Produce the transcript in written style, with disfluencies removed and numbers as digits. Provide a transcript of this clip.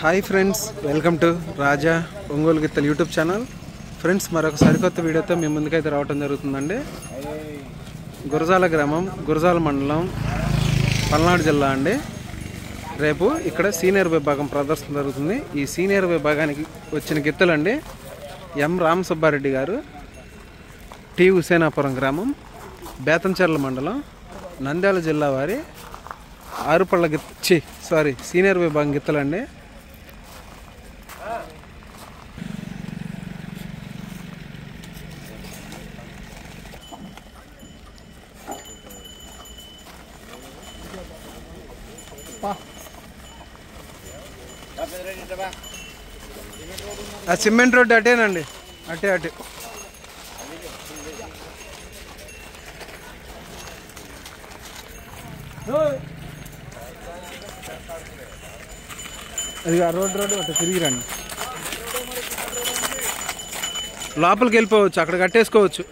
Hi friends, welcome to రాజా ఒంగోలు గిత్తలు YouTube channel. Friends, మరొక సరికొత్త వీడియోతో మీ ముందుకైతే రావడం జరుగుతుందండి. గురజాల గ్రామం, గురజాల మండలం, పల్నాడు జిల్లా అండి. రేపు ఇక్కడ సీనియర్ విభాగం ప్రదర్శన జరుగుతుంది. ఈ సీనియర్ విభాగానికి వచ్చిన గిత్తలండి ఎం రామసుబ్బారెడ్డి గారు, టి హుసేనాపురం గ్రామం, బేతంచెర్ల మండలం, నంద్యాల జిల్లా వారి ఆరుపళ్ళ సీనియర్ విభాగం గిత్తలండి. ఆ సిమెంట్ రోడ్డు అటేనండి, అటే. అది ఆ రోడ్డు అటు తిరిగి రండి, లోపలికి వెళ్ళిపోవచ్చు, అక్కడ కట్టేసుకోవచ్చు.